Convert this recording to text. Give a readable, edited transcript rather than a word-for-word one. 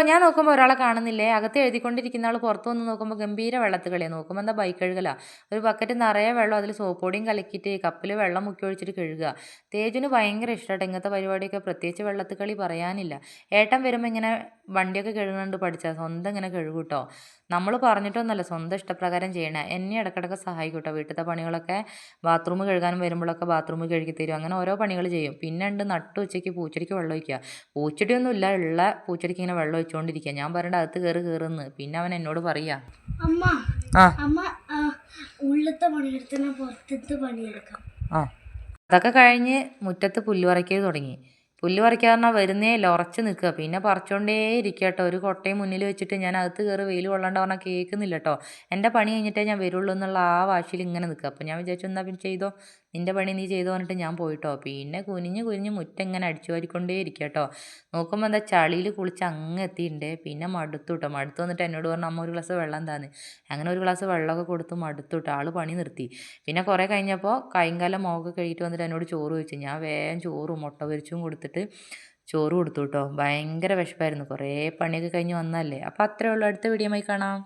ഞാൻ നോക്കുമ്പോൾ ഒരാളെ കാണുന്നില്ലേ? അകത്ത് എഴുതിക്കൊണ്ടിരിക്കുന്ന ആൾ പുറത്ത് വന്ന് നോക്കുമ്പോൾ ഗംഭീര വെള്ളത്ത് കളിയാ. നോക്കുമ്പോൾ എന്താ ബൈക്ക് കഴുകലാ. ഒരു ബക്കറ്റ് നിറയെ വെള്ളം അതിൽ സോപ്പ് പൊടിയും കലക്കിയിട്ട് കപ്പിൽ വെള്ളം മുക്കി ഒഴിച്ചിട്ട് കഴുകുക. തേജുന് ഭയങ്കര ഇഷ്ടമാട്ടോ ഇങ്ങനത്തെ പരിപാടിയൊക്കെ. പ്രത്യേകിച്ച് വെള്ളത്ത് കളി പറയാനില്ല. ഏട്ടൻ വരുമ്പോൾ ഇങ്ങനെ വണ്ടിയൊക്കെ കഴുകുന്നുണ്ട് പഠിച്ചാൽ സ്വന്തം ഇങ്ങനെ കഴുകും കേട്ടോ. നമ്മൾ പറഞ്ഞിട്ടൊന്നുമല്ല, സ്വന്തം ഇഷ്ടപ്രകാരം ചെയ്യണേ. എന്നെ ഇടയ്ക്കിടയ്ക്ക് സഹായിക്കും കേട്ടോ. വീട്ടിലത്തെ പണികളൊക്കെ ബാത്റൂം കഴുകാനും വരുമ്പോഴൊക്കെ ബാത്റൂം കഴുകി തരും. അങ്ങനെ ഓരോ പണികൾ ചെയ്യും. പിന്നെ ഉണ്ട് നട്ടു ഉച്ചയ്ക്ക് പൂച്ചെടിക്ക് വെള്ളം ഒഴിക്കുക. പൂച്ചെടിയൊന്നുമില്ല, ഉള്ള പൂച്ചെടിക്ക് ഇങ്ങനെ വെള്ളം ഒഴിച്ചുകൊണ്ടിരിക്കുക. ഞാൻ പറയേണ്ട അകത്ത് കയറുന്ന്. പിന്നെ അവൻ എന്നോട് പറയാ അമ്മ ആ അമ്മ ഉള്ളത്തെ പണിയെടുത്തന്നെ പുറത്തത്തെ പണിയെടുക്കാം. ആ അതൊക്കെ കഴിഞ്ഞ് മുറ്റത്ത് പുല്ല് പറിക്കൽ തുടങ്ങി. പുല്ല് പറിക്കാൻ പറഞ്ഞാൽ വരുന്നേ ഇല്ല, ഉറച്ച് നിൽക്കുക. പിന്നെ പറിച്ചോണ്ടേ ഇരിക്കുക കേട്ടോ. ഒരു കൊട്ടയും മുന്നിൽ വെച്ചിട്ട് ഞാൻ അകത്ത് കയറി വെയിൽ കൊള്ളാണ്ട് പറഞ്ഞാൽ കേൾക്കുന്നില്ല കേട്ടോ. എൻ്റെ പണി കഴിഞ്ഞിട്ടേ ഞാൻ വരുള്ളൂ എന്നുള്ള ആ വാശിയിൽ ഇങ്ങനെ നിൽക്കുക. അപ്പോൾ ഞാൻ വിചാരിച്ചു എന്നാൽ പിന്നെ ചെയ്തോ, നിൻ്റെ പണി നീ ചെയ്തോ പറഞ്ഞിട്ട് ഞാൻ പോയിട്ടോ. പിന്നെ കുനിഞ്ഞ് കുനിഞ്ഞ് മുറ്റം ഇങ്ങനെ അടിച്ചു വാരിക്കൊണ്ടേ ഇരിക്കുക കേട്ടോ. നോക്കുമ്പോൾ എന്താ ചളിയിൽ കുളിച്ച് അങ്ങ് എത്തിയിട്ടുണ്ട്. പിന്നെ മടുത്തു കേട്ടോ. മടുത്തു വന്നിട്ട് എന്നോട് പറഞ്ഞു അമ്മ ഒരു ഗ്ലാസ് വെള്ളം എന്താന്ന്. അങ്ങനെ ഒരു ഗ്ലാസ് വെള്ളമൊക്കെ കൊടുത്ത് മടുത്തു കേട്ടോ. ആൾ പണി നിർത്തി. പിന്നെ കുറേ കഴിഞ്ഞപ്പോൾ കൈകാലം മുഖമൊക്കെ കഴുകിയിട്ട് വന്നിട്ട് എന്നോട് ചോറ് ചോദിച്ചു. ഞാൻ വേഗം ചോറും മുട്ട പൊരിച്ചും കൊടുത്തിട്ട് ചോറ് കൊടുത്തു കേട്ടോ. ഭയങ്കര വിശപ്പായിരുന്നു. കുറേ പണിയൊക്കെ കഴിഞ്ഞ് വന്നതല്ലേ. അപ്പോൾ അത്രേ ഉള്ളൂ. അടുത്ത വീഡിയോയുമായി കാണാം.